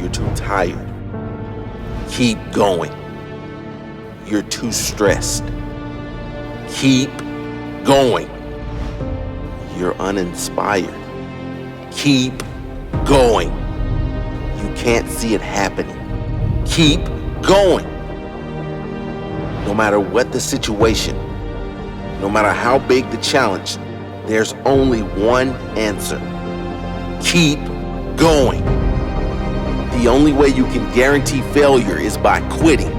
You're too tired. Keep going. You're too stressed. Keep going. You're uninspired. Keep going. You can't see it happening. Keep going. No matter what the situation, no matter how big the challenge, there's only one answer. Keep going. The only way you can guarantee failure is by quitting.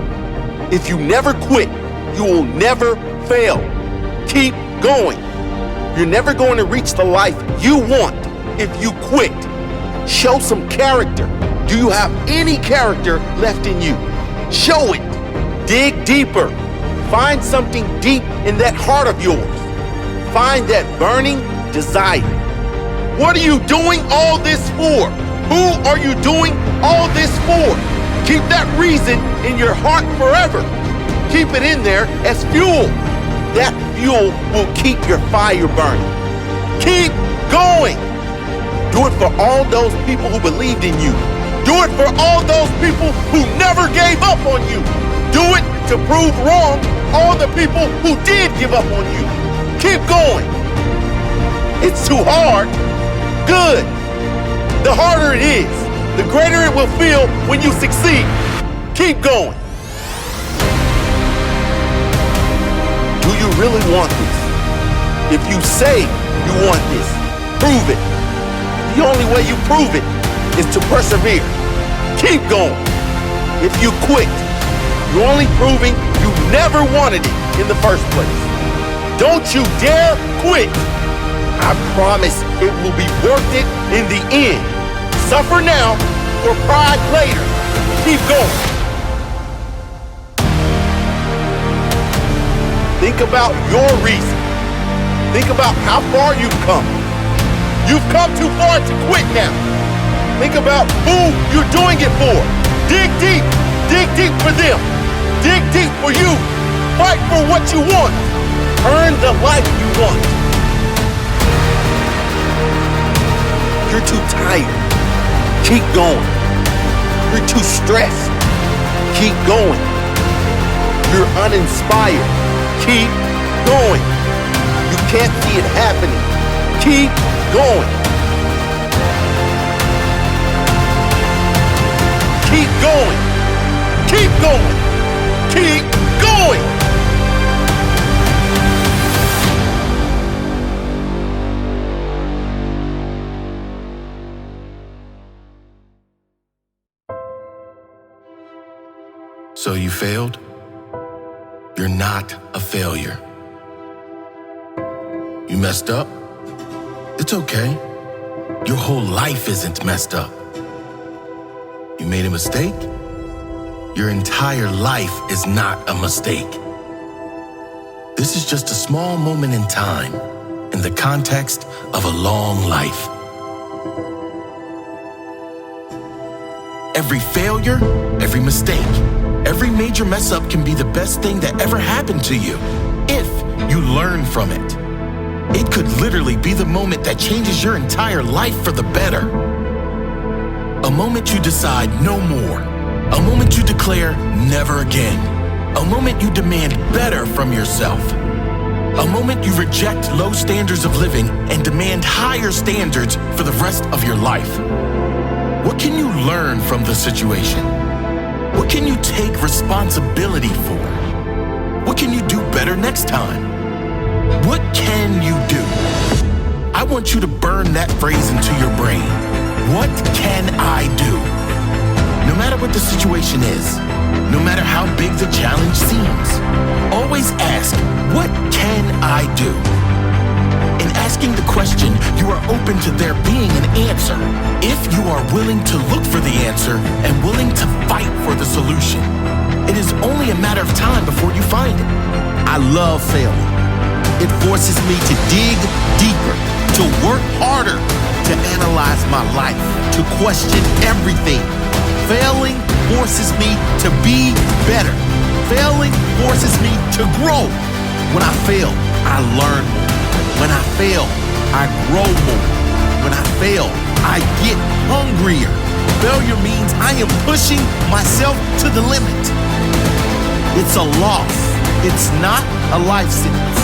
If you never quit, you will never fail. Keep going. You're never going to reach the life you want if you quit. Show some character. Do you have any character left in you? Show it. Dig deeper. Find something deep in that heart of yours. Find that burning desire. What are you doing all this for? Who are you doing all this for? Keep that reason in your heart forever. Keep it in there as fuel. That fuel will keep your fire burning. Keep going. Do it for all those people who believed in you. Do it for all those people who never gave up on you. Do it to prove wrong all the people who did give up on you. Keep going. It's too hard. Good. The harder it is, the greater it will feel when you succeed. Keep going. Do you really want this? If you say you want this, prove it. The only way you prove it is to persevere. Keep going. If you quit, you're only proving you never wanted it in the first place. Don't you dare quit. I promise it will be worth it in the end. Suffer now for pride later. Keep going. Think about your reason. Think about how far you've come. You've come too far to quit now. Think about who you're doing it for. Dig deep. Dig deep for them. Dig deep for you. Fight for what you want. Earn the life you want. You're too tired. Keep going. You're too stressed. Keep going. You're uninspired. Keep going. You can't see it happening. Keep going. Keep going. Keep going. Keep going. So you failed? You're not a failure. You messed up? It's okay. Your whole life isn't messed up. You made a mistake? Your entire life is not a mistake. This is just a small moment in time in the context of a long life. Every failure, every mistake, every major mess up can be the best thing that ever happened to you if you learn from it. It could literally be the moment that changes your entire life for the better. A moment you decide no more. A moment you declare never again. A moment you demand better from yourself. A moment you reject low standards of living and demand higher standards for the rest of your life. What can you learn from the situation? What can you take responsibility for? What can you do better next time? What can you do? I want you to burn that phrase into your brain. What can I do? No matter what the situation is, no matter how big the challenge seems, always ask, what can I do? In asking the question, you are open to there being an answer if you are willing to look for the answer and willing to fight for the solution. It is only a matter of time before you find it. I love failing. It forces me to dig deeper, to work harder, to analyze my life, to question everything. Failing forces me to be better. Failing forces me to grow. When I fail, I learn more. When I fail, I grow more. When I fail, I get hungrier. Failure means I am pushing myself to the limit. It's a loss. It's not a life sentence.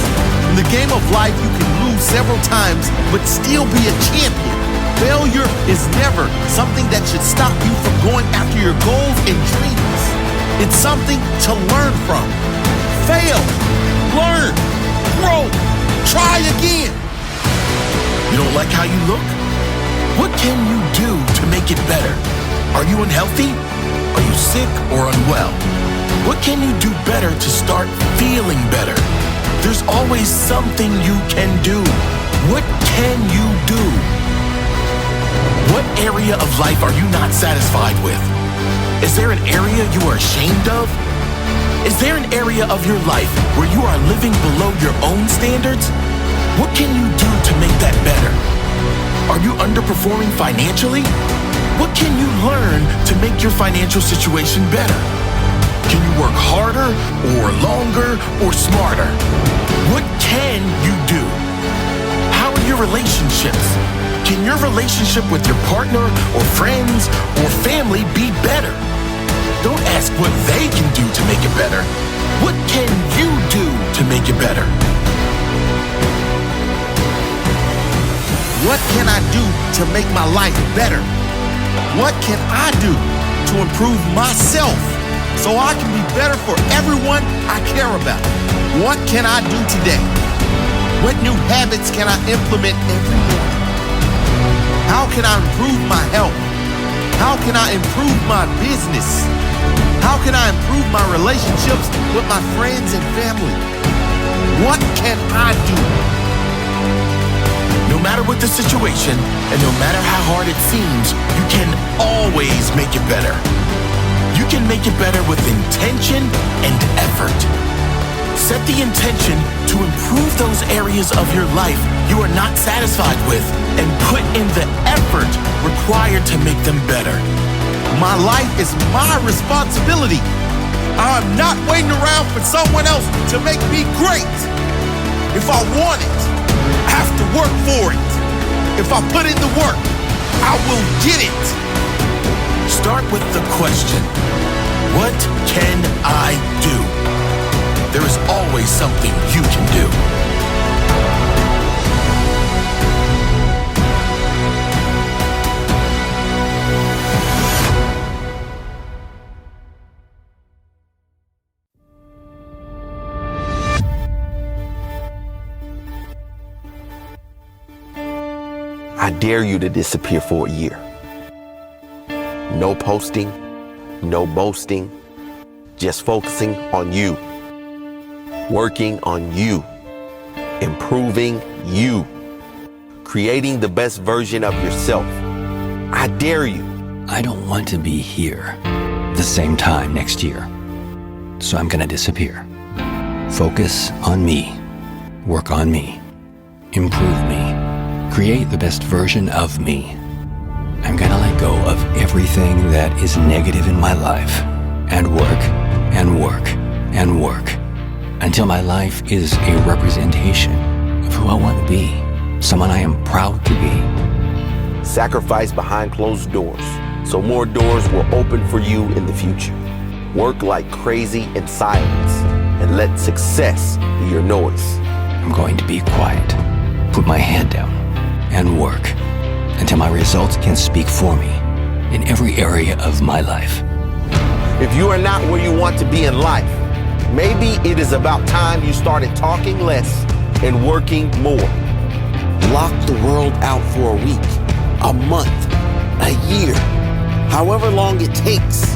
In the game of life, you can lose several times, but still be a champion. Failure is never something that should stop you from going after your goals and dreams. It's something to learn from. Fail, learn, grow, try again. You don't like how you look? What can you do to make it better? Are you unhealthy? Are you sick or unwell? What can you do better to start feeling better? There's always something you can do. What can you do? What area of life are you not satisfied with? Is there an area you are ashamed of? Is there an area of your life where you are living below your own standards? What can you do to make that better? Are you underperforming financially? What can you learn to make your financial situation better? Can you work harder or longer or smarter? What can you do? How are your relationships? Can your relationship with your partner or friends or family be better? Don't ask what they can do to make it better. What can you do to make it better? What can I do to make my life better? What can I do to improve myself so I can be better for everyone I care about? What can I do today? What new habits can I implement every morning? How can I improve my health? How can I improve my business? How can I improve my relationships with my friends and family? What can I do? No matter what the situation, and no matter how hard it seems, you can always make it better. You can make it better with intention and effort. Set the intention to improve those areas of your life you are not satisfied with, and put in the effort required to make them better. My life is my responsibility. I'm not waiting around for someone else to make me great. If I want it, I have to work for it. If I put in the work, I will get it. Start with the question, what can I do? There is always something you can do. I dare you to disappear for a year. No posting, no boasting, just focusing on you, working on you, improving you, creating the best version of yourself. I dare you. I don't want to be here the same time next year, so I'm gonna disappear. Focus on me, work on me, improve me, create the best version of me. I'm gonna let go of everything that is negative in my life and work and work and work until my life is a representation of who I want to be, someone I am proud to be. Sacrifice behind closed doors so more doors will open for you in the future. Work like crazy in silence and let success be your noise. I'm going to be quiet, put my head down, and work until my results can speak for me in every area of my life. If you are not where you want to be in life, maybe it is about time you started talking less and working more. Lock the world out for a week, a month, a year, however long it takes.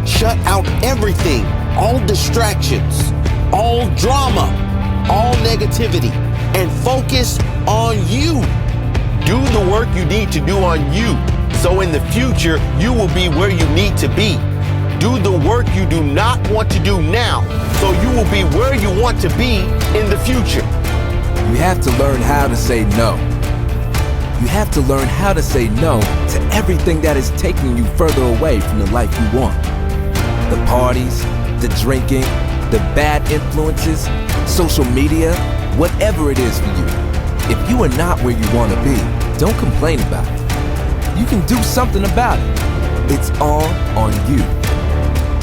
Shut out everything, all distractions, all drama, all negativity, and focus on you. Do the work you need to do on you, so in the future, you will be where you need to be. Do the work you do not want to do now, so you will be where you want to be in the future. You have to learn how to say no. You have to learn how to say no to everything that is taking you further away from the life you want. The parties, the drinking, the bad influences, social media, whatever it is for you. If you are not where you want to be, don't complain about it. You can do something about it. It's all on you.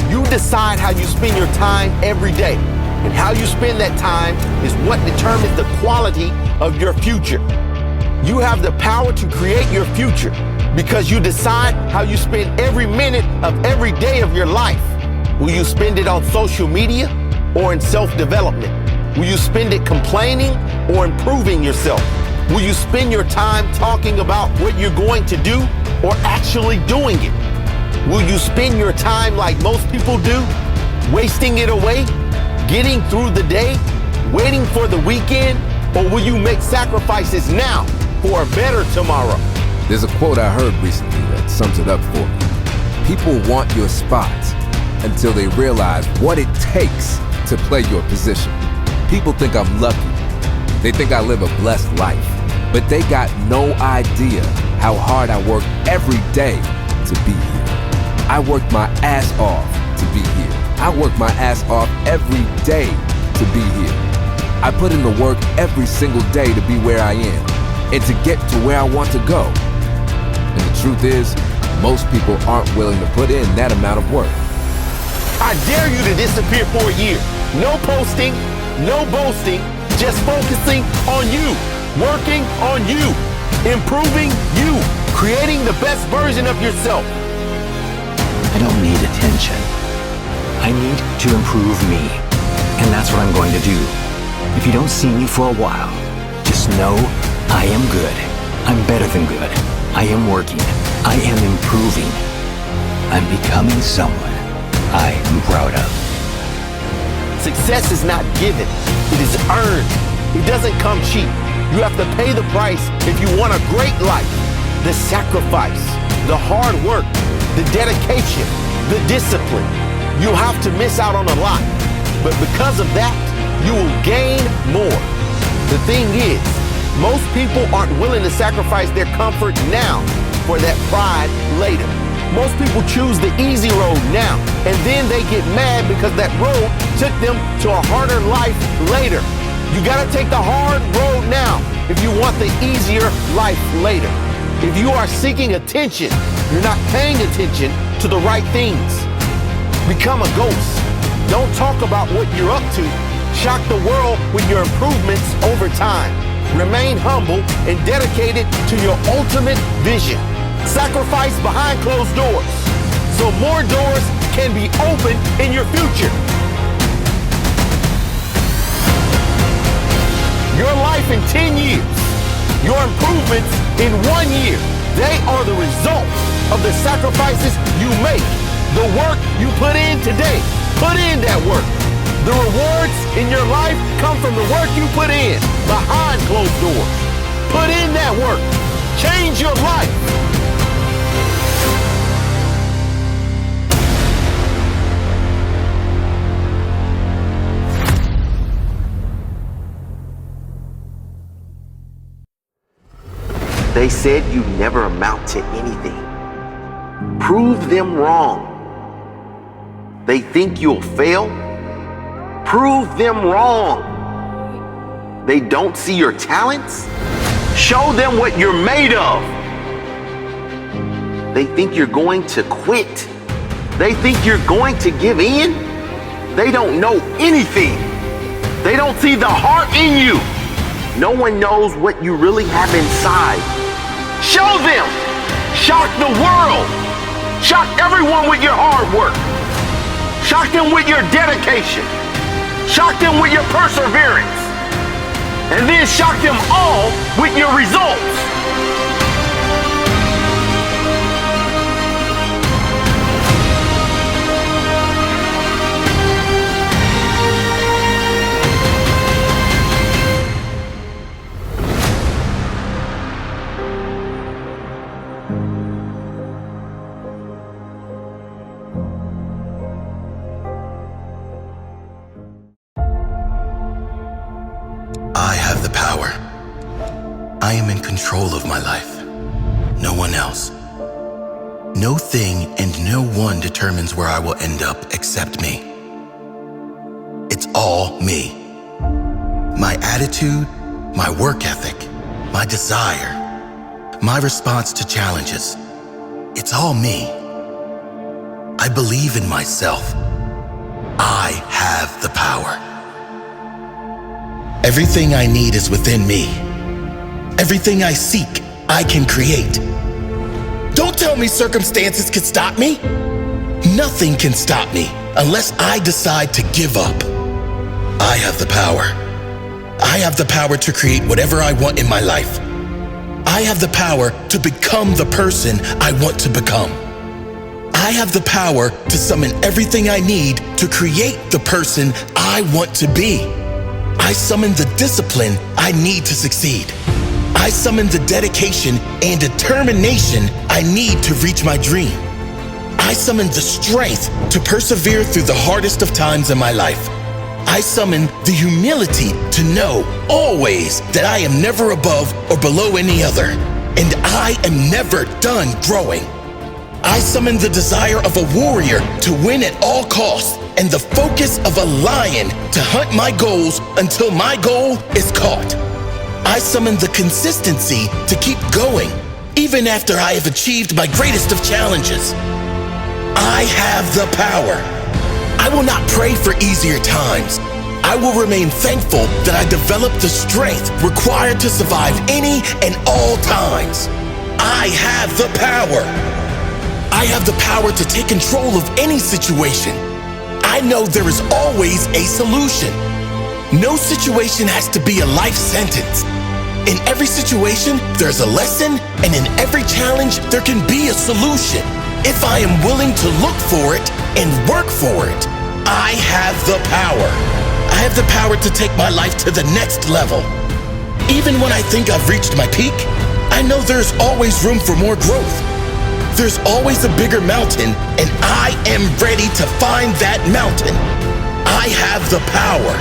You decide how you spend your time every day. And how you spend that time is what determines the quality of your future. You have the power to create your future because you decide how you spend every minute of every day of your life. Will you spend it on social media or in self-development? Will you spend it complaining or improving yourself? Will you spend your time talking about what you're going to do or actually doing it? Will you spend your time like most people do, wasting it away, getting through the day, waiting for the weekend, or will you make sacrifices now for a better tomorrow? There's a quote I heard recently that sums it up for me. People want your spot until they realize what it takes to play your position. People think I'm lucky. They think I live a blessed life, but they got no idea how hard I work every day to be here. I work my ass off to be here. I work my ass off every day to be here. I put in the work every single day to be where I am and to get to where I want to go. And the truth is, most people aren't willing to put in that amount of work. I dare you to disappear for a year. No posting, no boasting, just focusing on you, working on you, improving you, creating the best version of yourself. I don't need attention. I need to improve me. And that's what I'm going to do. If you don't see me for a while, just know I am good. I'm better than good. I am working. I am improving. I'm becoming someone I am proud of. Success is not given. It is earned. It doesn't come cheap. You have to pay the price if you want a great life. The sacrifice, the hard work, the dedication, the discipline. You'll have to miss out on a lot. But because of that, you will gain more. The thing is, most people aren't willing to sacrifice their comfort now for that pride later. Most people choose the easy road now, and then they get mad because that road took them to a harder life later. You gotta take the hard road now if you want the easier life later. If you are seeking attention, you're not paying attention to the right things. Become a ghost. Don't talk about what you're up to. Shock the world with your improvements over time. Remain humble and dedicated to your ultimate vision. Sacrifice behind closed doors so more doors can be opened in your future. Your life in 10 years, your improvements in 1 year, they are the result of the sacrifices you make. The work you put in today, put in that work. The rewards in your life come from the work you put in behind closed doors. Put in that work. Change your life. They said you never amount to anything. Prove them wrong. They think you'll fail. Prove them wrong. They don't see your talents. Show them what you're made of. They think you're going to quit. They think you're going to give in. They don't know anything. They don't see the heart in you. No one knows what you really have inside. Show them. Shock the world. Shock everyone with your hard work. Shock them with your dedication. Shock them with your perseverance. And then shock them all with your results. I have the power. I am in control of my life. No one else. No thing and no one determines where I will end up except me. It's all me. My attitude, my work ethic, my desire, my response to challenges. It's all me. I believe in myself. I have the power. Everything I need is within me. Everything I seek, I can create. Don't tell me circumstances can stop me. Nothing can stop me unless I decide to give up. I have the power. I have the power to create whatever I want in my life. I have the power to become the person I want to become. I have the power to summon everything I need to create the person I want to be. I summon the discipline I need to succeed. I summon the dedication and determination I need to reach my dream. I summon the strength to persevere through the hardest of times in my life. I summon the humility to know always that I am never above or below any other, and I am never done growing. I summon the desire of a warrior to win at all costs and the focus of a lion to hunt my goals until my goal is caught. I summon the consistency to keep going even after I have achieved my greatest of challenges. I have the power. I will not pray for easier times. I will remain thankful that I developed the strength required to survive any and all times. I have the power. I have the power to take control of any situation. I know there is always a solution. No situation has to be a life sentence. In every situation, there's a lesson, and in every challenge, there can be a solution. If I am willing to look for it and work for it, I have the power. I have the power to take my life to the next level. Even when I think I've reached my peak, I know there's always room for more growth. There's always a bigger mountain, and I am ready to find that mountain. I have the power.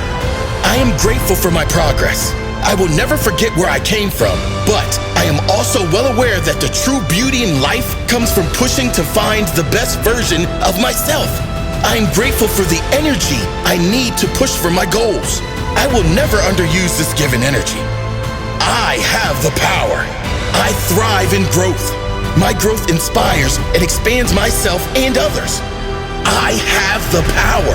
I am grateful for my progress. I will never forget where I came from, but I am also well aware that the true beauty in life comes from pushing to find the best version of myself. I am grateful for the energy I need to push for my goals. I will never underuse this given energy. I have the power. I thrive in growth. My growth inspires and expands myself and others. I have the power.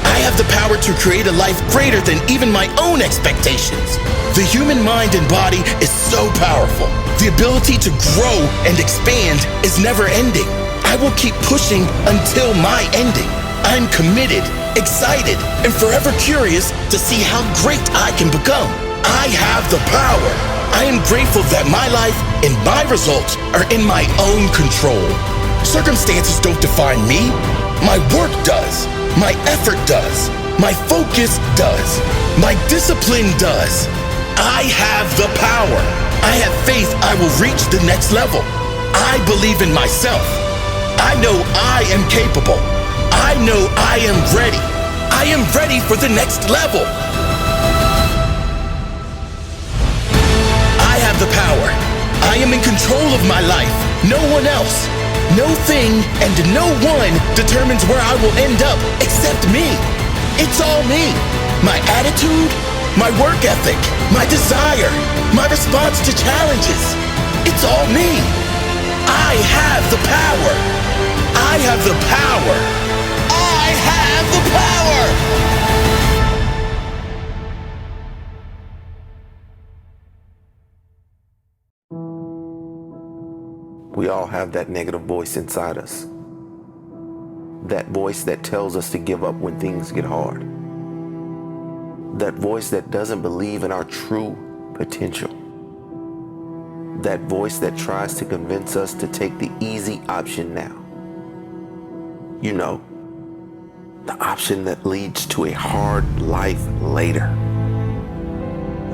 I have the power to create a life greater than even my own expectations. The human mind and body is so powerful. The ability to grow and expand is never ending. I will keep pushing until my ending. I'm committed, excited, and forever curious to see how great I can become. I have the power. I am grateful that my life and my results are in my own control. Circumstances don't define me. My work does. My effort does. My focus does. My discipline does. I have the power. I have faith I will reach the next level. I believe in myself. I know I am capable. I know I am ready. I am ready for the next level. I have the power. I am in control of my life. No one else. No thing and no one determines where I will end up except me. It's all me. My attitude, my work ethic, my desire, my response to challenges. It's all me. I have the power. I have the power. I have the power. We all have that negative voice inside us. That voice that tells us to give up when things get hard. That voice that doesn't believe in our true potential. That voice that tries to convince us to take the easy option now. You know, the option that leads to a hard life later.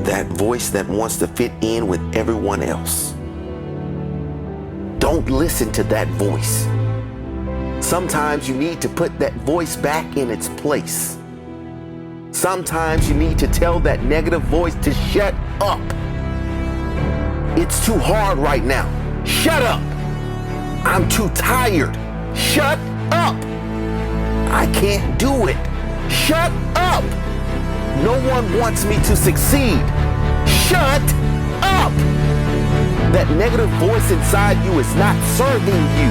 That voice that wants to fit in with everyone else. Don't listen to that voice. Sometimes you need to put that voice back in its place. Sometimes you need to tell that negative voice to shut up. It's too hard right now. Shut up. I'm too tired. Shut up. I can't do it. Shut up. No one wants me to succeed. Shut up. That negative voice inside you is not serving you.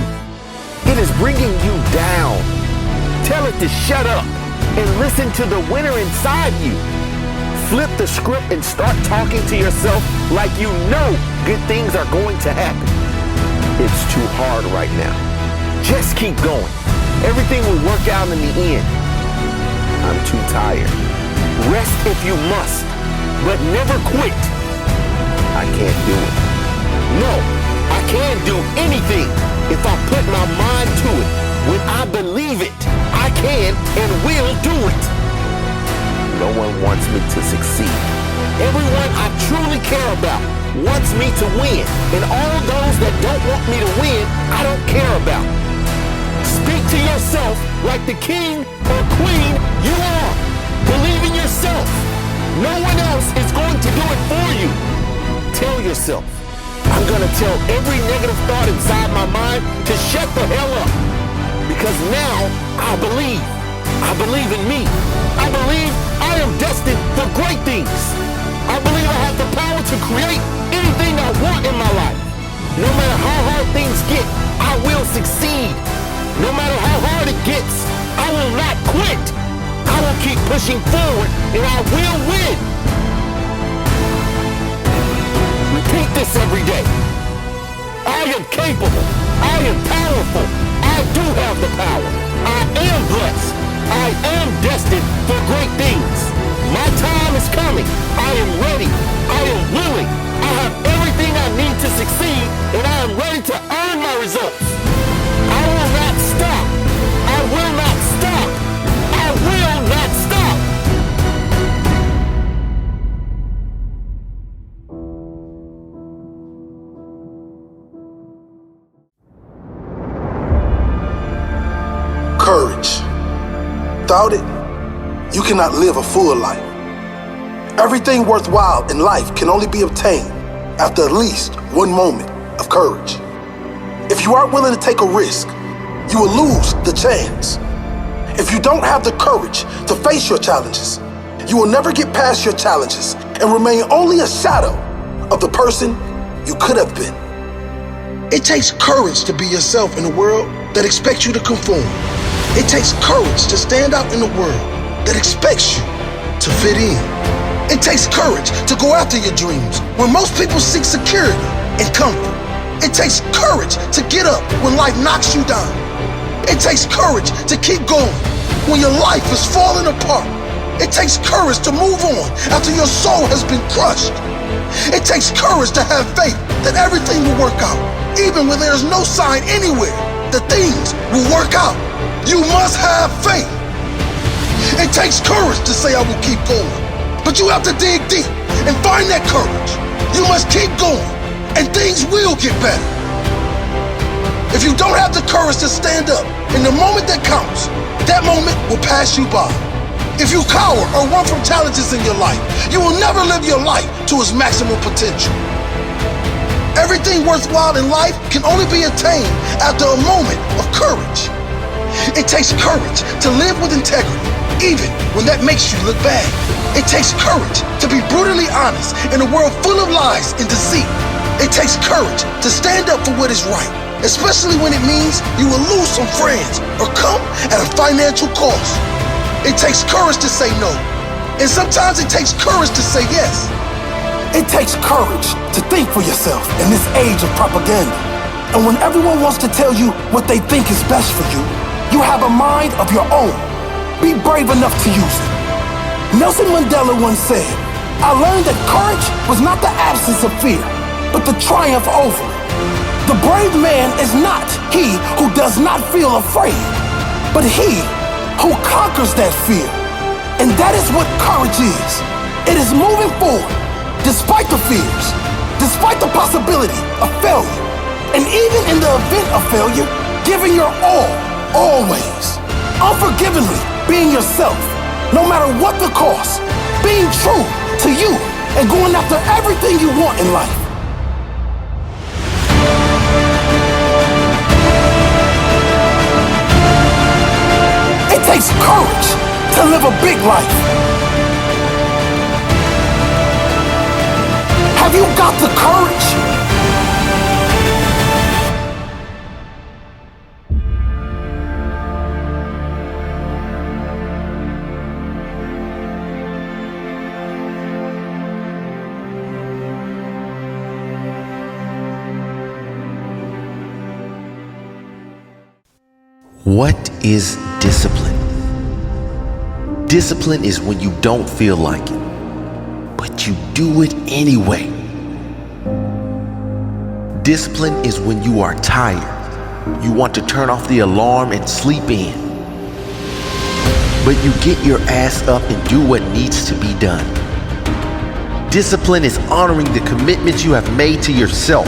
It is bringing you down. Tell it to shut up and listen to the winner inside you. Flip the script and start talking to yourself like you know good things are going to happen. It's too hard right now. Just keep going. Everything will work out in the end. I'm too tired. Rest if you must, but never quit. I can't do it. No, I can't do anything if I put my mind to it. When I believe it, I can and will do it. No one wants me to succeed. Everyone I truly care about wants me to win, and all those that don't want me to win, I don't care about. Speak to yourself like the king or queen you are. Believe in yourself. No one else is going to do it for you. Tell yourself, I'm going to tell every negative thought inside my mind to shut the hell up. Because now I believe. I believe in me. I believe I am destined for great things. I believe I have the power to create anything I want in my life. No matter how hard things get, I will succeed. No matter how hard it gets, I will not quit. I will keep pushing forward and I will win. Repeat this every day. I am capable. I am powerful. I do have the power. I am blessed. I am destined for great things. My time is coming. I am ready. I am willing. I have everything I need to succeed, and I am ready to earn my results. I will not stop. I will not stop. I will not stop. Courage. Without it, you cannot live a full life. Everything worthwhile in life can only be obtained after at least one moment of courage. If you aren't willing to take a risk, you will lose the chance. If you don't have the courage to face your challenges, you will never get past your challenges and remain only a shadow of the person you could have been. It takes courage to be yourself in a world that expects you to conform. It takes courage to stand out in a world that expects you to fit in. It takes courage to go after your dreams when most people seek security and comfort. It takes courage to get up when life knocks you down. It takes courage to keep going when your life is falling apart. It takes courage to move on after your soul has been crushed. It takes courage to have faith that everything will work out, even when there's no sign anywhere that things will work out. You must have faith. It takes courage to say I will keep going, but you have to dig deep and find that courage. You must keep going, and things will get better. If you don't have the courage to stand up in the moment that counts, that moment will pass you by. If you cower or run from challenges in your life, you will never live your life to its maximum potential. Everything worthwhile in life can only be attained after a moment of courage. It takes courage to live with integrity, even when that makes you look bad. It takes courage to be brutally honest in a world full of lies and deceit. It takes courage to stand up for what is right, especially when it means you will lose some friends or come at a financial cost. It takes courage to say no, and sometimes it takes courage to say yes. It takes courage to think for yourself in this age of propaganda. And when everyone wants to tell you what they think is best for you, you have a mind of your own. Be brave enough to use it. Nelson Mandela once said, I learned that courage was not the absence of fear, but the triumph over it. The brave man is not he who does not feel afraid, but he who conquers that fear. And that is what courage is. It is moving forward, despite the fears, despite the possibility of failure, and even in the event of failure, giving your all, always. Unforgivingly being yourself, no matter what the cost, being true to you and going after everything you want in life. It takes courage to live a big life. Have you got the courage? What is discipline? Discipline is when you don't feel like it, but you do it anyway. Discipline is when you are tired. You want to turn off the alarm and sleep in, but you get your ass up and do what needs to be done. Discipline is honoring the commitments you have made to yourself.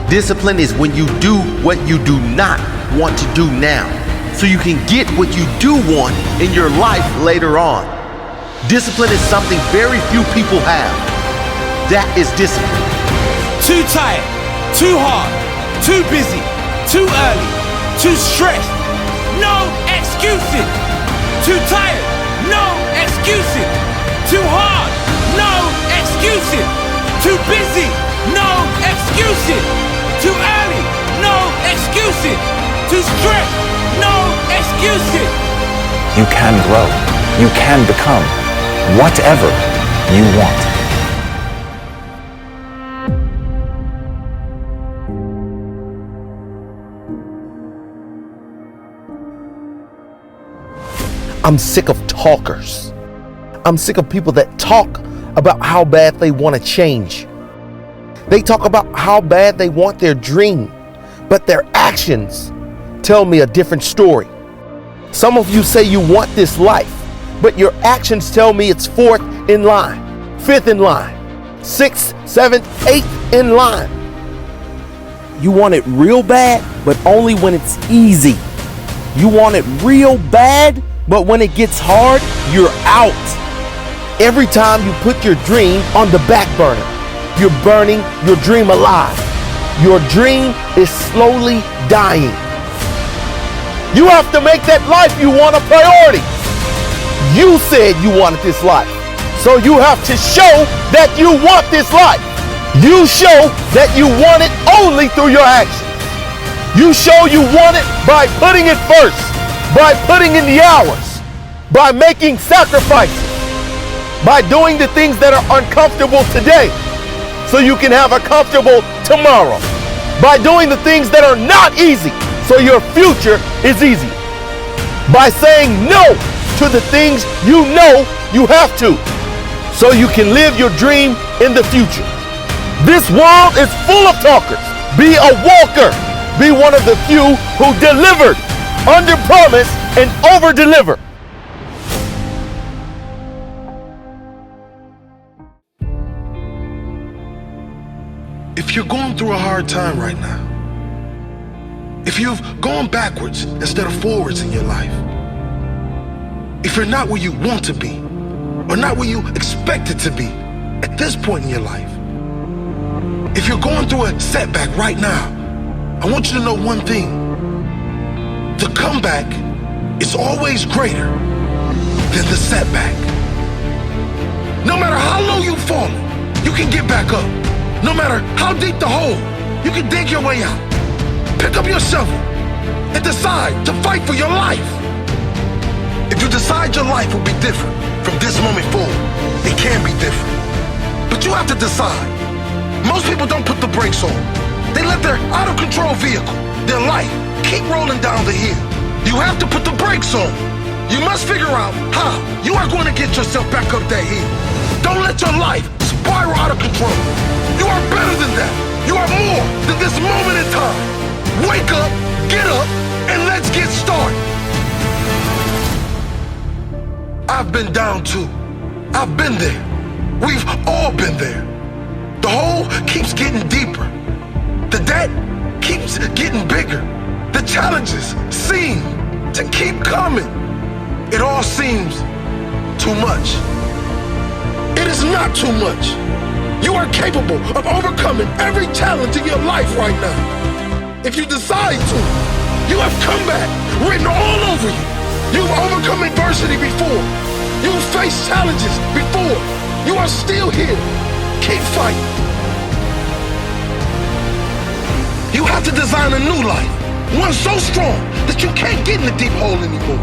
Discipline is when you do what you do not want to do now, so you can get what you do want in your life later on. Discipline is something very few people have. That is discipline. Too tired, too hard, too busy, too early, too stressed. No excuses. Too tired, no excuses. Too hard, no excuses. Too busy, no excuses. Too early, no excuses. Too stressed, no excuses. You can grow. You can become whatever you want. I'm sick of talkers. I'm sick of people that talk about how bad they want to change. They talk about how bad they want their dream, but their actions tell me a different story. Some of you say you want this life, but your actions tell me it's fourth in line, fifth in line, sixth, seventh, eighth in line. You want it real bad, but only when it's easy. You want it real bad, but when it gets hard, you're out. Every time you put your dream on the back burner, you're burning your dream alive. Your dream is slowly dying. You have to make that life you want a priority. You said you wanted this life, so you have to show that you want this life. You show that you want it only through your actions. You show you want it by putting it first, by putting in the hours, by making sacrifices, by doing the things that are uncomfortable today so you can have a comfortable tomorrow, by doing the things that are not easy so your future is easy, by saying no to the things you know you have to so you can live your dream in the future. This world is full of talkers. Be a walker. Be one of the few who delivered, under promise and over deliver. If you're going through a hard time right now, if you've gone backwards instead of forwards in your life, if you're not where you want to be, or not where you expected to be at this point in your life, if you're going through a setback right now, I want you to know one thing. The comeback is always greater than the setback. No matter how low you've fallen, you can get back up. No matter how deep the hole, you can dig your way out. Pick up your shovel and decide to fight for your life. If you decide your life will be different from this moment forward, it can be different. But you have to decide. Most people don't put the brakes on. They let their out-of-control vehicle, their life, keep rolling down the hill. You have to put the brakes on. You must figure out how you are going to get yourself back up that hill. Don't let your life spiral out of control. You are better than that. You are more than this moment in time. Wake up, get up, and let's get started. I've been down too. I've been there. We've all been there. The hole keeps getting deeper. The debt keeps getting bigger. The challenges seem to keep coming. It all seems too much. It is not too much. You are capable of overcoming every challenge in your life right now. If you decide to, you have comeback written all over you. You've overcome adversity before. You've faced challenges before. You are still here. Keep fighting. You have to design a new life, one so strong that you can't get in the deep hole anymore.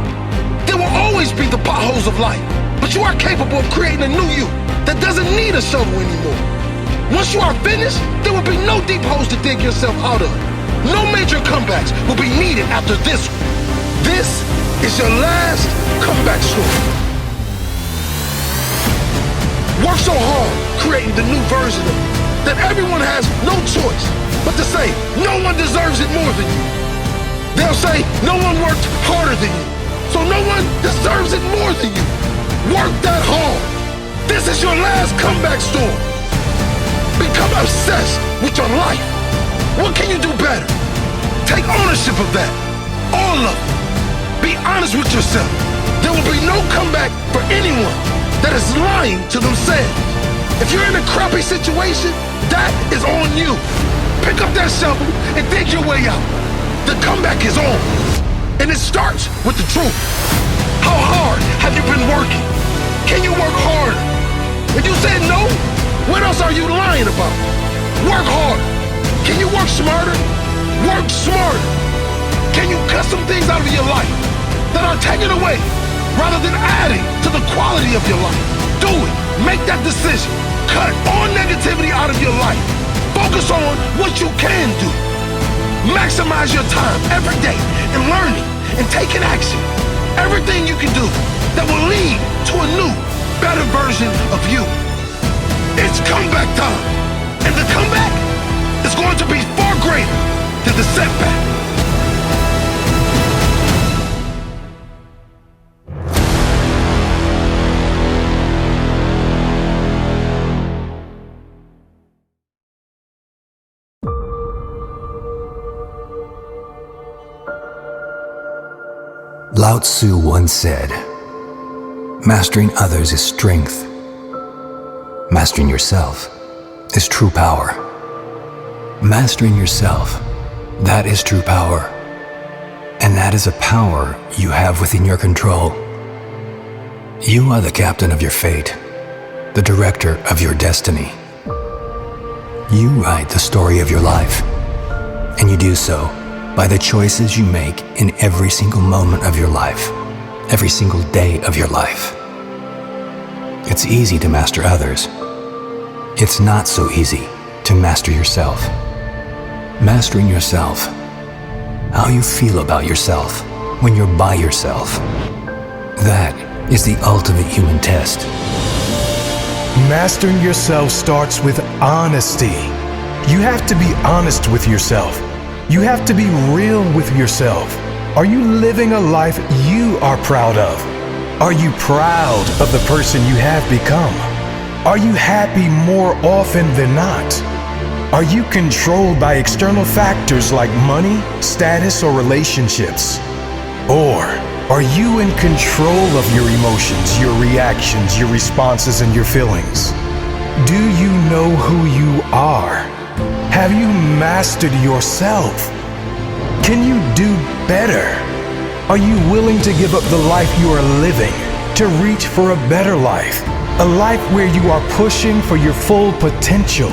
There will always be the potholes of life, but you are capable of creating a new you that doesn't need a shovel anymore. Once you are finished, there will be no deep holes to dig yourself out of. No major comebacks will be needed after this one. This is your last comeback story. Work so hard creating the new version of you that everyone has no choice but to say no one deserves it more than you. They'll say no one worked harder than you, so no one deserves it more than you. Work that hard. This is your last comeback story. Become obsessed with your life. What can you do better? Take ownership of that. All of it. Be honest with yourself. There will be no comeback for anyone that is lying to themselves. If you're in a crappy situation, that is on you. Pick up that shovel and dig your way out. The comeback is on. And it starts with the truth. How hard have you been working? Can you work harder? If you said no, what else are you lying about? Work harder. Can you work smarter? Work smarter. Can you cut some things out of your life that are taken away rather than adding to the quality of your life? Do it. Make that decision. Cut all negativity out of your life. Focus on what you can do. Maximize your time every day in learning and taking action. Everything you can do that will lead to a new, better version of you. It's comeback time. And the comeback is going to be far greater than the setback. Lao Tzu once said, "Mastering others is strength. Mastering yourself is true power." Mastering yourself, that is true power. And that is a power you have within your control. You are the captain of your fate, the director of your destiny. You write the story of your life, and you do so by the choices you make in every single moment of your life, every single day of your life. It's easy to master others. It's not so easy to master yourself. Mastering yourself, how you feel about yourself when you're by yourself, that is the ultimate human test. Mastering yourself starts with honesty. You have to be honest with yourself. You have to be real with yourself. Are you living a life you are proud of? Are you proud of the person you have become? Are you happy more often than not? Are you controlled by external factors like money, status, or relationships? Or are you in control of your emotions, your reactions, your responses, and your feelings? Do you know who you are? Have you mastered yourself? Can you do better? Are you willing to give up the life you are living to reach for a better life? A life where you are pushing for your full potential?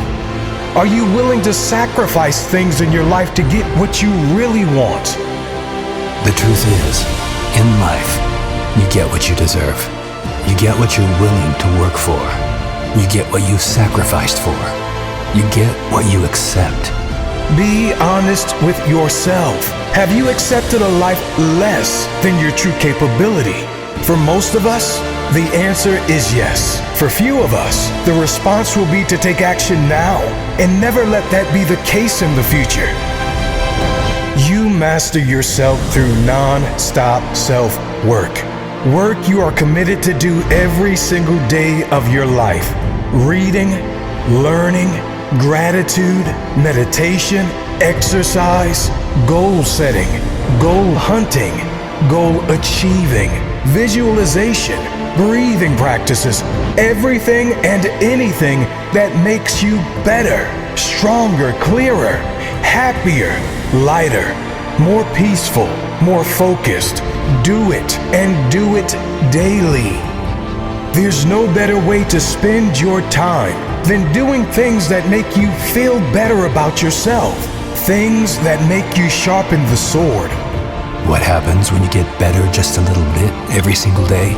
Are you willing to sacrifice things in your life to get what you really want? The truth is, in life, you get what you deserve. You get what you're willing to work for. You get what you sacrificed for. You get what you accept. Be honest with yourself. Have you accepted a life less than your true capability? For most of us, the answer is yes. For few of us, the response will be to take action now and never let that be the case in the future. You master yourself through non-stop self-work. Work you are committed to do every single day of your life. Reading, learning, gratitude, meditation, exercise, goal setting, goal hunting, goal achieving, visualization, breathing practices, everything and anything that makes you better, stronger, clearer, happier, lighter, more peaceful, more focused. Do it and do it daily. There's no better way to spend your time than doing things that make you feel better about yourself, things that make you sharpen the sword. What happens when you get better just a little bit every single day?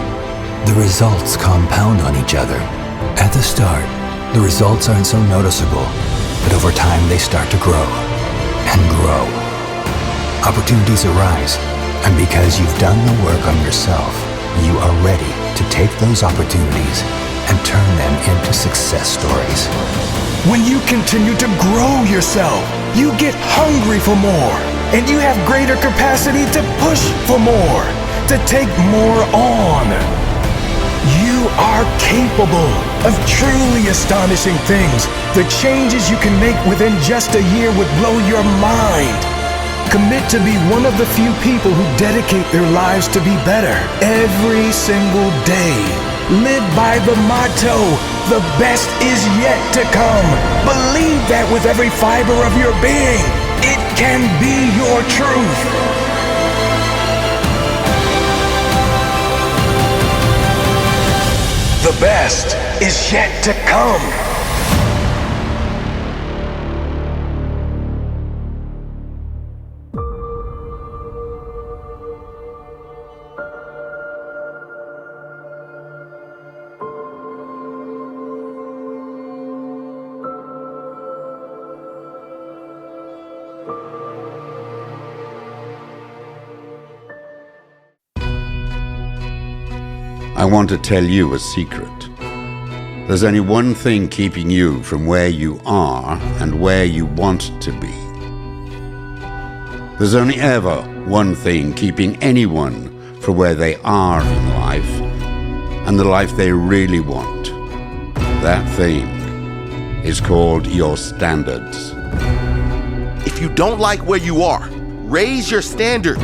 The results compound on each other. At the start, the results aren't so noticeable, but over time they start to grow and grow. Opportunities arise, And because you've done the work on yourself, you are ready to take those opportunities and turn them into success stories. When you continue to grow yourself, you get hungry for more, and you have greater capacity to push for more, to take more on. You are capable of truly astonishing things. The changes you can make within just a year would blow your mind. Commit to be one of the few people who dedicate their lives to be better every single day. Live by the motto, the best is yet to come. Believe that with every fiber of your being. It can be your truth. The best is yet to come. I want to tell you a secret. There's only one thing keeping you from where you are and where you want to be. There's only ever one thing keeping anyone from where they are in life and the life they really want. That thing is called your standards. If you don't like where you are, raise your standards.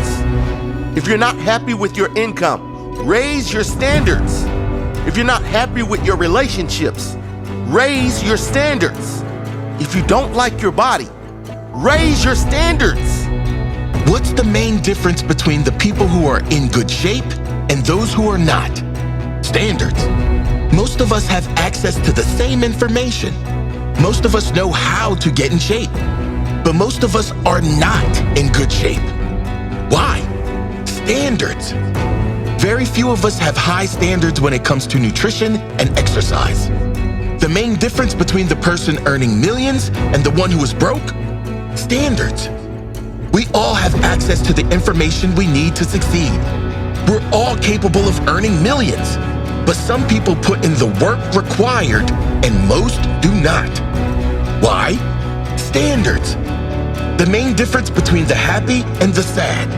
If you're not happy with your income, raise your standards. If you're not happy with your relationships, raise your standards. If you don't like your body, raise your standards. What's the main difference between the people who are in good shape and those who are not? Standards. Most of us have access to the same information. Most of us know how to get in shape. But most of us are not in good shape. Why? Standards. Very few of us have high standards when it comes to nutrition and exercise. The main difference between the person earning millions and the one who is broke? Standards. We all have access to the information we need to succeed. We're all capable of earning millions, but some people put in the work required and most do not. Why? Standards. The main difference between the happy and the sad,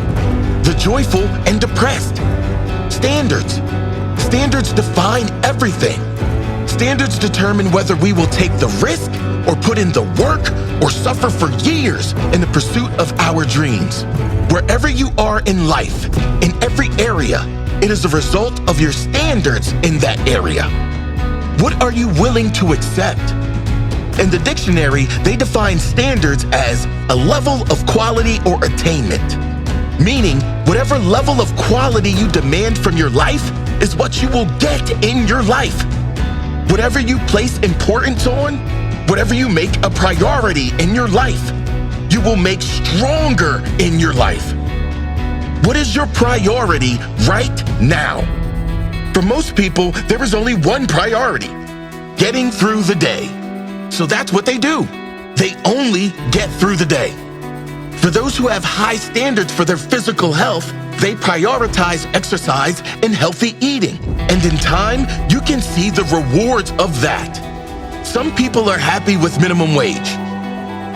the joyful and depressed. Standards. Standards define everything. Standards determine whether we will take the risk or put in the work or suffer for years in the pursuit of our dreams. Wherever you are in life, in every area, it is a result of your standards in that area. What are you willing to accept? In the dictionary, they define standards as a level of quality or attainment. Meaning, whatever level of quality you demand from your life is what you will get in your life. Whatever you place importance on, whatever you make a priority in your life, you will make stronger in your life. What is your priority right now? For most people, there is only one priority: getting through the day. So that's what they do. They only get through the day. For those who have high standards for their physical health, they prioritize exercise and healthy eating. And in time, you can see the rewards of that. Some people are happy with minimum wage.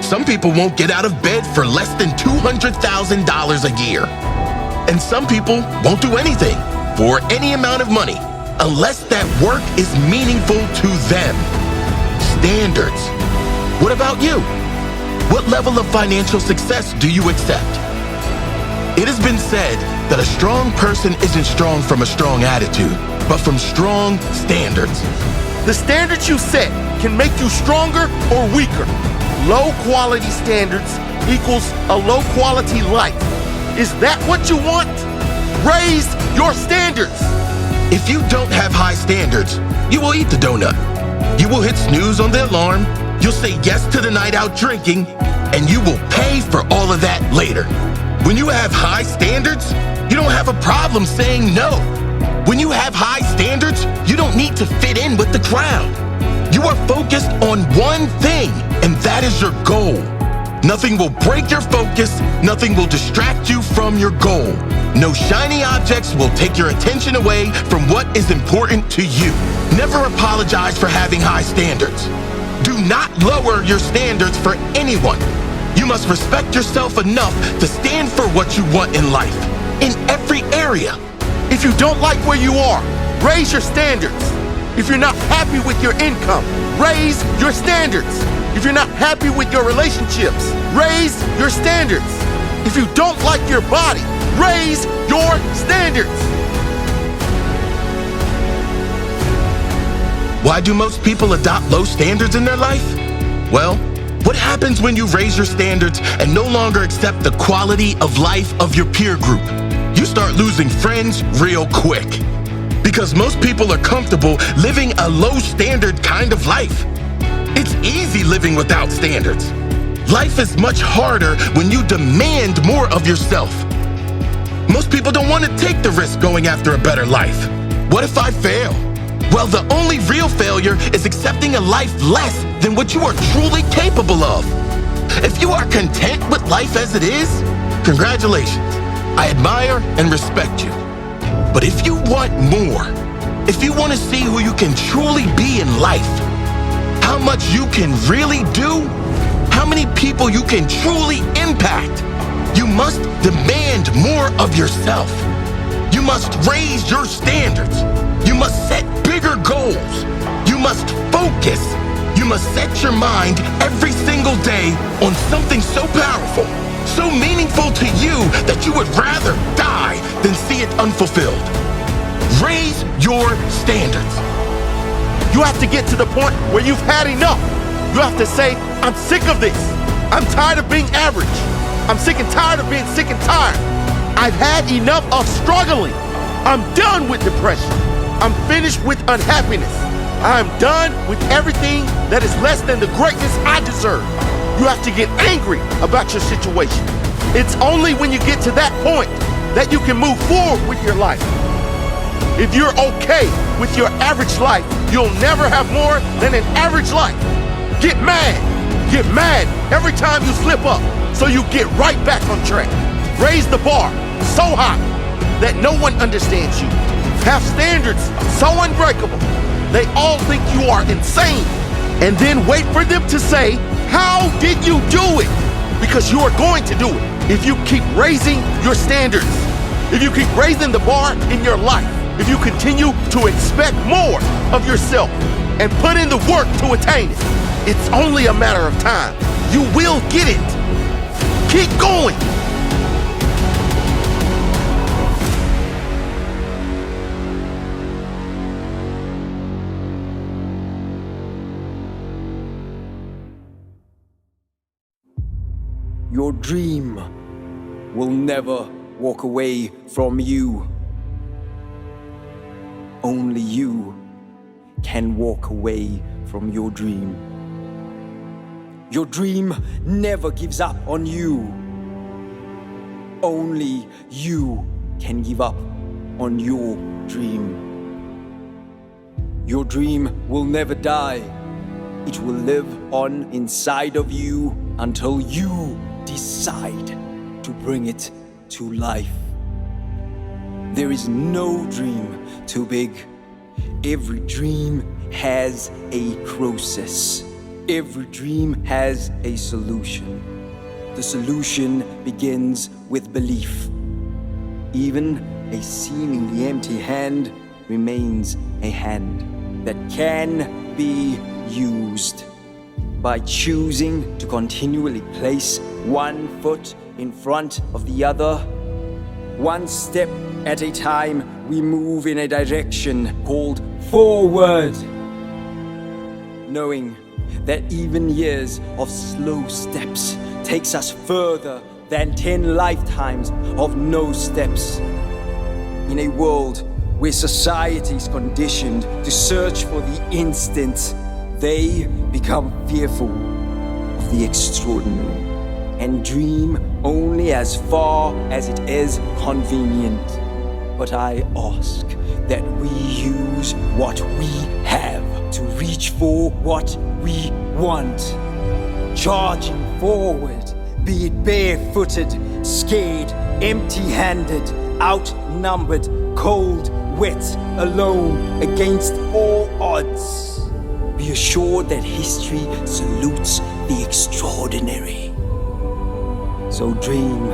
Some people won't get out of bed for less than $200,000 a year. And some people won't do anything for any amount of money unless that work is meaningful to them. Standards. What about you? What level of financial success do you accept? It has been said that a strong person isn't strong from a strong attitude, but from strong standards. The standards you set can make you stronger or weaker. Low quality standards equals a low quality life. Is that what you want? Raise your standards. If you don't have high standards, you will eat the donut. You will hit snooze on the alarm. You'll say yes to the night out drinking, and you will pay for all of that later. When you have high standards, you don't have a problem saying no. When you have high standards, you don't need to fit in with the crowd. You are focused on one thing, and that is your goal. Nothing will break your focus. Nothing will distract you from your goal. No shiny objects will take your attention away from what is important to you. Never apologize for having high standards. Do not lower your standards for anyone. You must respect yourself enough to stand for what you want in life, in every area. If you don't like where you are, raise your standards. If you're not happy with your income, raise your standards. If you're not happy with your relationships, raise your standards. If you don't like your body, raise your standards. Why do most people adopt low standards in their life? Well, what happens when you raise your standards and no longer accept the quality of life of your peer group? You start losing friends real quick. Because most people are comfortable living a low standard kind of life. It's easy living without standards. Life is much harder when you demand more of yourself. Most people don't want to take the risk going after a better life. What if I fail? Well, the only real failure is accepting a life less than what you are truly capable of. If you are content with life as it is, congratulations. I admire and respect you. But if you want more, if you want to see who you can truly be in life, how much you can really do, how many people you can truly impact, you must demand more of yourself. You must raise your standards. You must set bigger goals. You must focus. You must set your mind every single day on something so powerful, so meaningful to you that you would rather die than see it unfulfilled. Raise your standards. You have to get to the point where you've had enough. You have to say, I'm sick of this. I'm tired of being average. I'm sick and tired of being sick and tired. I've had enough of struggling. I'm done with depression. I'm finished with unhappiness. I'm done with everything that is less than the greatness I deserve. You have to get angry about your situation. It's only when you get to that point that you can move forward with your life. If you're okay with your average life, you'll never have more than an average life. Get mad. Get mad every time you slip up so you get right back on track. Raise the bar so high that no one understands you. Have standards so unbreakable they all think you are insane. And then wait for them to say, how did you do it? Because you are going to do it if you keep raising your standards. If you keep raising the bar in your life. If you continue to expect more of yourself and put in the work to attain it. It's only a matter of time. You will get it. Keep going. Your dream will never walk away from you. Only you can walk away from your dream. Your dream never gives up on you. Only you can give up on your dream. Your dream will never die. It will live on inside of you until you decide to bring it to life. There is no dream too big. Every dream has a process. Every dream has a solution. The solution begins with belief. Even a seemingly empty hand remains a hand that can be used. By choosing to continually place one foot in front of the other, one step at a time, we move in a direction called forward. Knowing that even years of slow steps takes us further than 10 lifetimes of no steps. In a world where society is conditioned to search for the instant, they become fearful of the extraordinary and dream only as far as it is convenient. But I ask that we use what we have to reach for what we want. Charging forward, be it barefooted, scared, empty-handed, outnumbered, cold, wet, alone, against all odds. Be assured that history salutes the extraordinary. So dream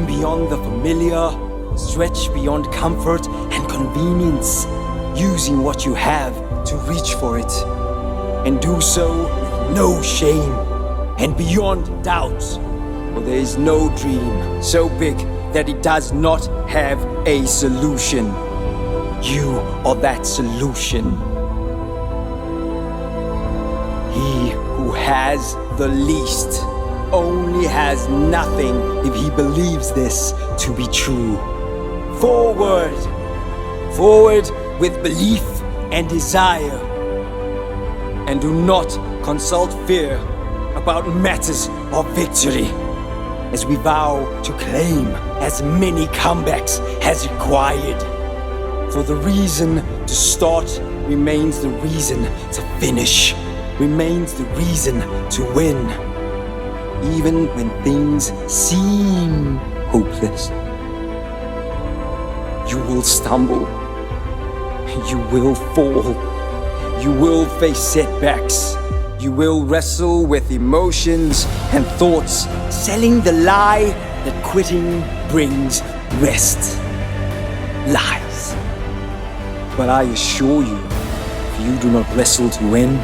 beyond the familiar, stretch beyond comfort and convenience, using what you have to reach for it, and do so with no shame and beyond doubt. For there is no dream so big that it does not have a solution. You are that solution. He who has the least only has nothing if he believes this to be true. Forward with belief and desire. And do not consult fear about matters of victory, as we vow to claim as many comebacks as required. For the reason to start remains the reason to finish, remains the reason to win. Even when things seem hopeless, you will stumble, you will fall, you will face setbacks, you will wrestle with emotions and thoughts, selling the lie that quitting brings rest. Lies. But I assure you, if you do not wrestle to win,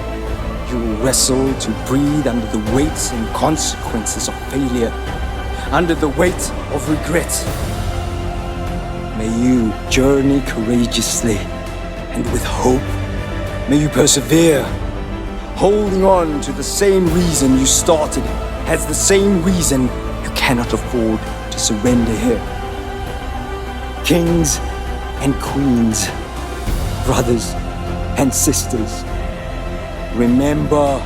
you will wrestle to breathe under the weights and consequences of failure, under the weight of regret. May you journey courageously and with hope. May you persevere, holding on to the same reason you started as the same reason you cannot afford to surrender here. Kings and queens, brothers and sisters, remember,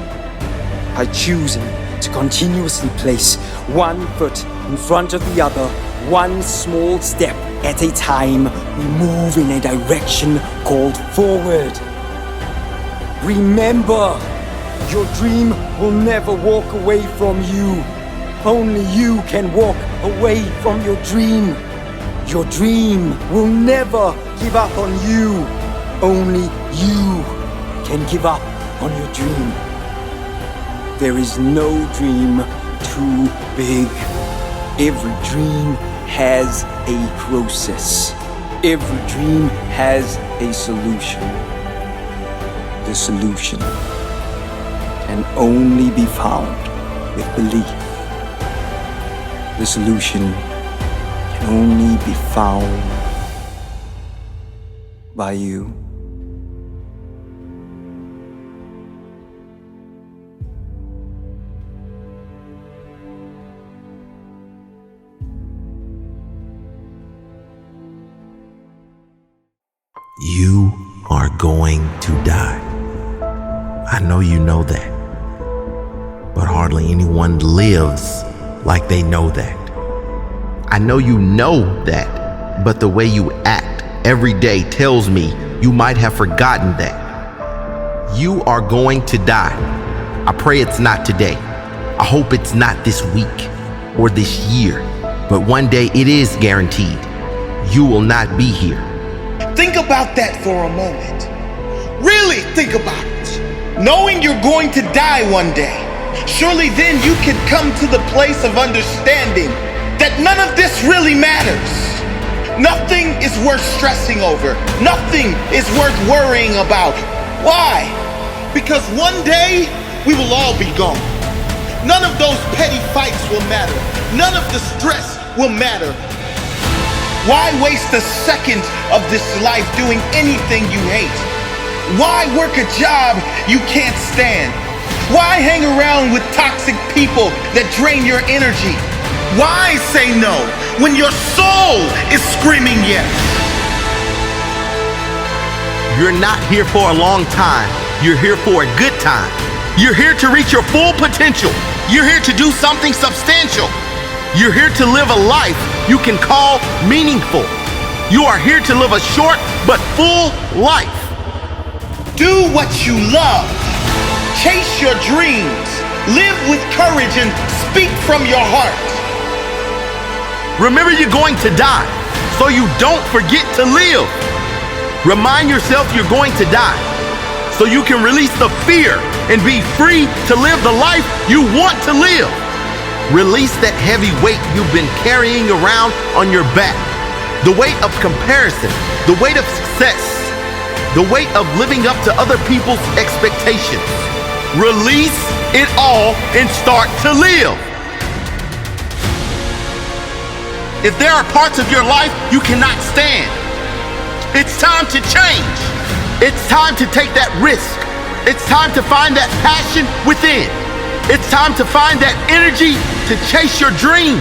by choosing to continuously place one foot in front of the other, one small step at a time, we move in a direction called forward. Remember, your dream will never walk away from you. Only you can walk away from your dream. Your dream will never give up on you. Only you can give up on your dream. There is no dream too big. Every dream has a process. Every dream has a solution. The solution can only be found with belief. The solution can only be found by you. You are going to die. I know you know that. But hardly anyone lives like they know that. I know you know that, but the way you act every day tells me you might have forgotten that. You are going to die. I pray it's not today. I hope it's not this week or this year, but one day it is guaranteed. You will not be here. Think about that for a moment. Really think about it. Knowing you're going to die one day, surely then you can come to the place of understanding that none of this really matters. Nothing is worth stressing over. Nothing is worth worrying about. Why? Because one day we will all be gone. None of those petty fights will matter. None of the stress will matter. Why waste a second of this life doing anything you hate? Why work a job you can't stand? Why hang around with toxic people that drain your energy? Why say no when your soul is screaming yes? You're not here for a long time. You're here for a good time. You're here to reach your full potential. You're here to do something substantial. You're here to live a life you can call meaningful. You are here to live a short but full life. Do what you love. Chase your dreams. Live with courage and speak from your heart. Remember, you're going to die. so you don't forget to live. Remind yourself you're going to die, so you can release the fear and be free to live the life you want to live. Release that heavy weight you've been carrying around on your back. The weight of comparison, the weight of success, the weight of living up to other people's expectations. Release it all and start to live. If there are parts of your life you cannot stand, it's time to change. It's time to take that risk. It's time to find that passion within. It's time to find that energy to chase your dream.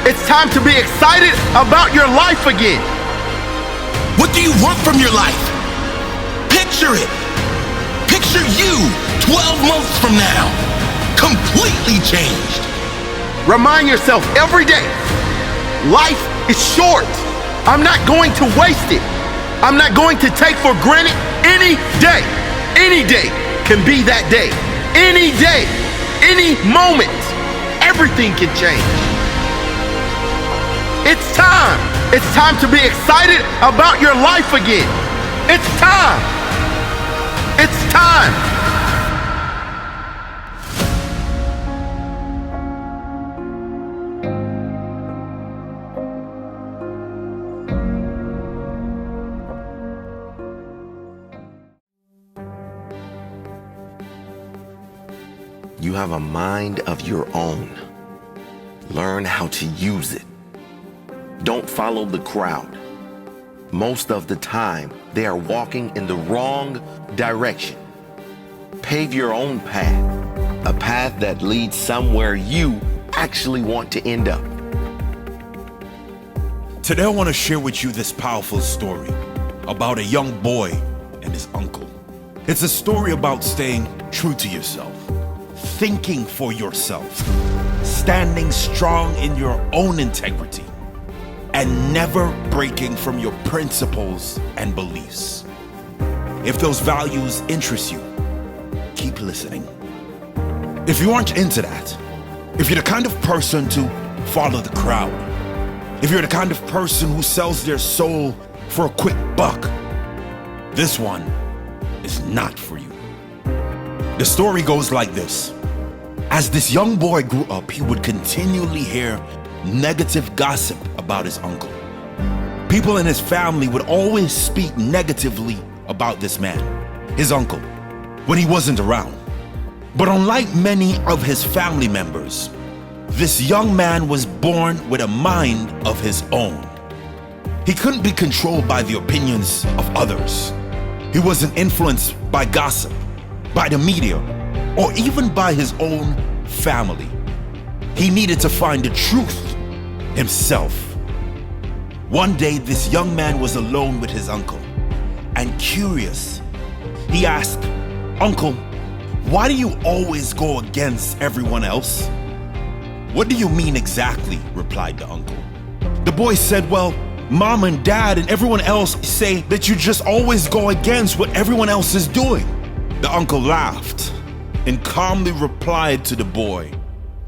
It's time to be excited about your life again. What do you want from your life? Picture it. Picture you 12 months from now, completely changed. Remind yourself every day, life is short. I'm not going to waste it. I'm not going to take for granted any day. Any day can be that day. Any day, any moment, everything can change. It's time. It's time to be excited about your life again. It's time. It's time. You have a mind of your own. Learn how to use it. Don't follow the crowd. Most of the time, they are walking in the wrong direction. Pave your own path, a path that leads somewhere you actually want to end up. Today I want to share with you this powerful story about a young boy and his uncle. It's a story about staying true to yourself, thinking for yourself, standing strong in your own integrity, and never breaking from your principles and beliefs. If those values interest you, keep listening. If you aren't into that, if you're the kind of person to follow the crowd, if you're the kind of person who sells their soul for a quick buck, this one is not for you. The story goes like this. As this young boy grew up, he would continually hear negative gossip about his uncle. People in his family would always speak negatively about this man, his uncle, when he wasn't around. But unlike many of his family members, this young man was born with a mind of his own. He couldn't be controlled by the opinions of others. He wasn't influenced by gossip, by the media, or even by his own family. He needed to find the truth himself. One day, this young man was alone with his uncle, and curious, he asked, "Uncle, why do you always go against everyone else?" "What do you mean exactly?" replied the uncle. The boy said, "Well, Mom and Dad and everyone else say that you just always go against what everyone else is doing." The uncle laughed and calmly replied to the boy,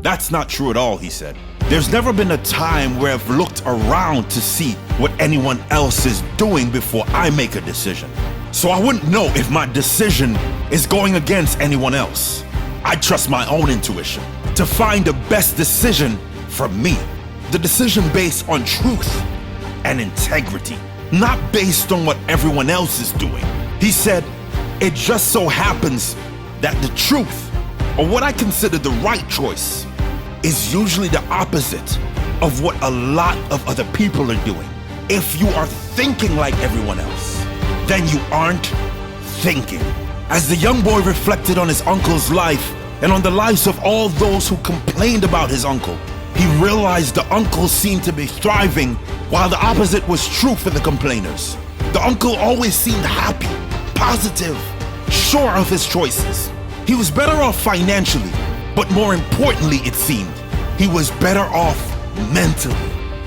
"That's not true at all," he said. "There's never been a time where I've looked around to see what anyone else is doing before I make a decision. So I wouldn't know if my decision is going against anyone else. I trust my own intuition to find the best decision for me. The decision based on truth and integrity, not based on what everyone else is doing." He said, "It just so happens that the truth, or what I consider the right choice, is usually the opposite of what a lot of other people are doing. If you are thinking like everyone else, then you aren't thinking." As the young boy reflected on his uncle's life and on the lives of all those who complained about his uncle, he realized the uncle seemed to be thriving while the opposite was true for the complainers. The uncle always seemed happy, positive, sure of his choices. He was better off financially, but more importantly, it seemed, he was better off mentally.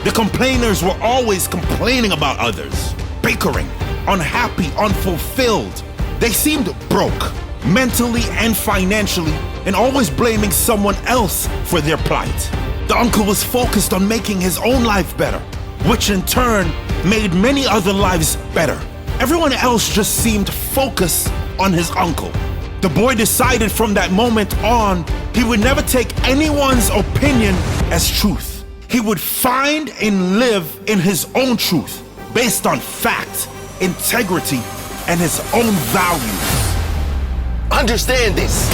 The complainers were always complaining about others, bickering, unhappy, unfulfilled. They seemed broke, mentally and financially, and always blaming someone else for their plight. The uncle was focused on making his own life better, which in turn made many other lives better. Everyone else just seemed focused on his uncle. The boy decided from that moment on, he would never take anyone's opinion as truth. He would find and live in his own truth, based on fact, integrity, and his own values. Understand this.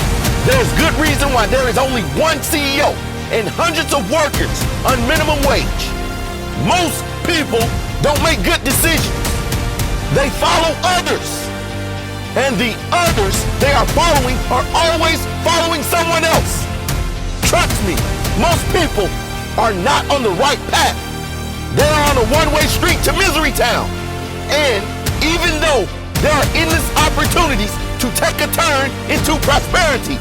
There's good reason why there is only one CEO and hundreds of workers on minimum wage. Most people don't make good decisions. They follow others. And the others they are following are always following someone else. Trust me, most people are not on the right path. They're on a one-way street to misery town. And even though there are endless opportunities to take a turn into prosperity,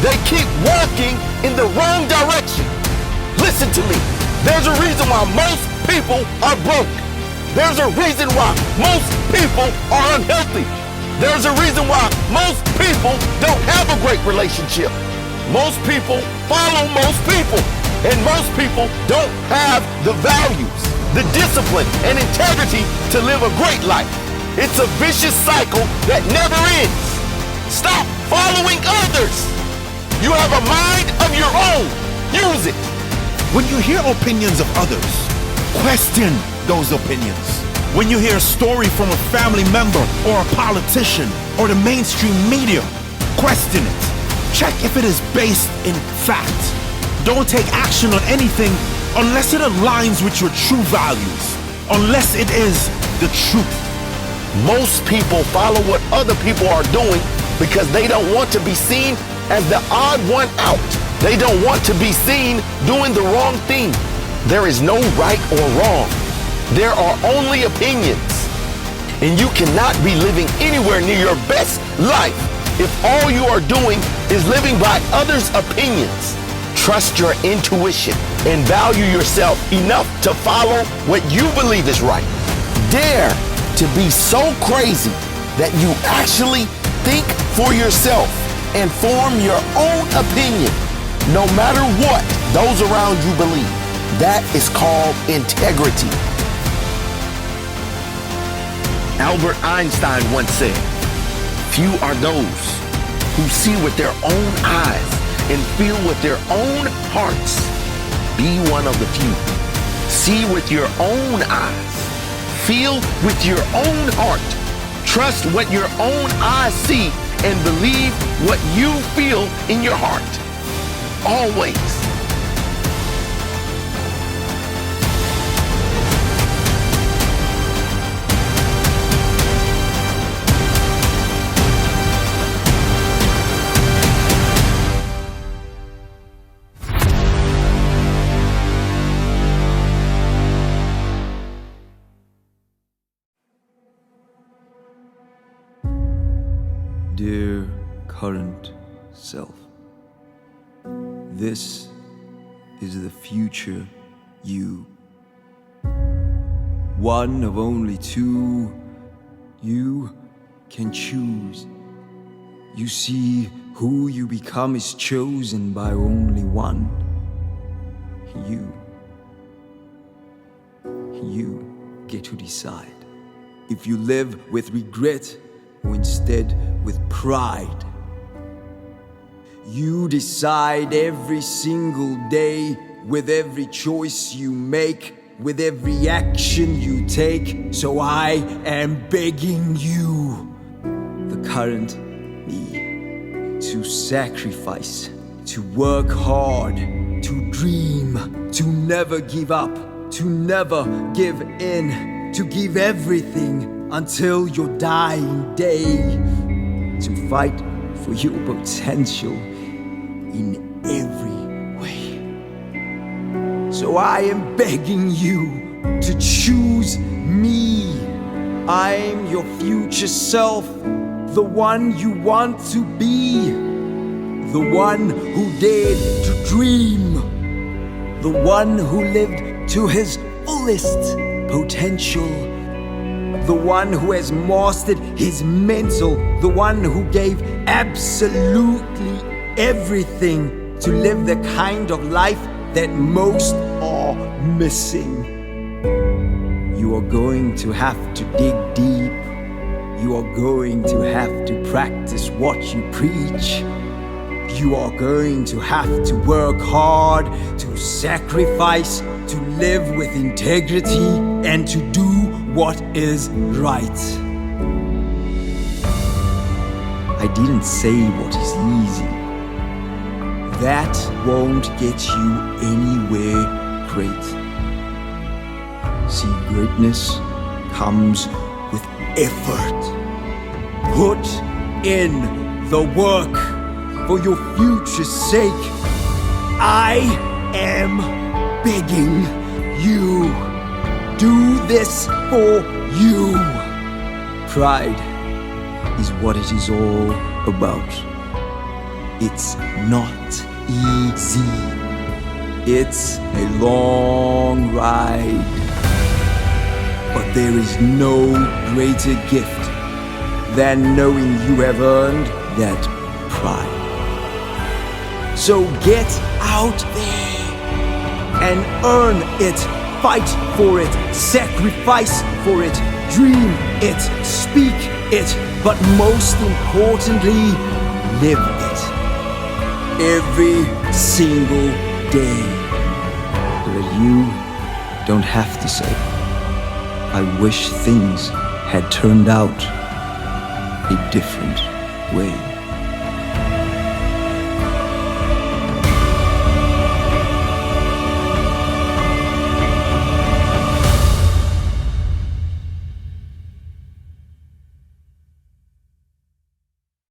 they keep walking in the wrong direction. Listen to me. There's a reason why most people are broke. There's a reason why most people are unhealthy. There's a reason why most people don't have a great relationship. Most people follow most people. And most people don't have the values, the discipline, and integrity to live a great life. It's a vicious cycle that never ends. Stop following others. You have a mind of your own. Use it. When you hear opinions of others, question those opinions. When you hear a story from a family member or a politician or the mainstream media, question it. Check if it is based in fact. Don't take action on anything unless it aligns with your true values, unless it is the truth. Most people follow what other people are doing because they don't want to be seen as the odd one out. They don't want to be seen doing the wrong thing. There is no right or wrong. There are only opinions. And you cannot be living anywhere near your best life if all you are doing is living by others' opinions. Trust your intuition and value yourself enough to follow what you believe is right. Dare to be so crazy that you actually think for yourself and form your own opinion, no matter what those around you believe. That is called integrity. Albert Einstein once said, "Few are those who see with their own eyes and feel with their own hearts." Be one of the few. See with your own eyes. Feel with your own heart. Trust what your own eyes see and believe what you feel in your heart. Always. Dear current self, this is the future you. One of only two you can choose. You see, who you become is chosen by only one. You. You get to decide if you live with regret or instead with pride. You decide every single day, with every choice you make, with every action you take. So I am begging you, the current me, to sacrifice, to work hard, to dream, to never give up, to never give in, to give everything until your dying day, to fight for your potential in every way. So I am begging you to choose me. I'm your future self, the one you want to be, the one who dared to dream, the one who lived to his fullest potential, the one who has mastered his mental, the one who gave absolutely everything to live the kind of life that most are missing. You You are going to have to dig deep. You are going to have to practice what you preach. You are going to have to work hard, to sacrifice, to live with integrity, and to do what is right. I didn't say what is easy. That won't get you anywhere great. See, greatness comes with effort. Put in the work for your future's sake. I am begging you. Do this for you. Pride is what it is all about. It's not easy. It's a long ride. But there is no greater gift than knowing you have earned that pride. So get out there and earn it. Fight for it. Sacrifice for it. Dream it. Speak it. But most importantly, live it. Every single day. So that you don't have to say, I wish things had turned out a different way.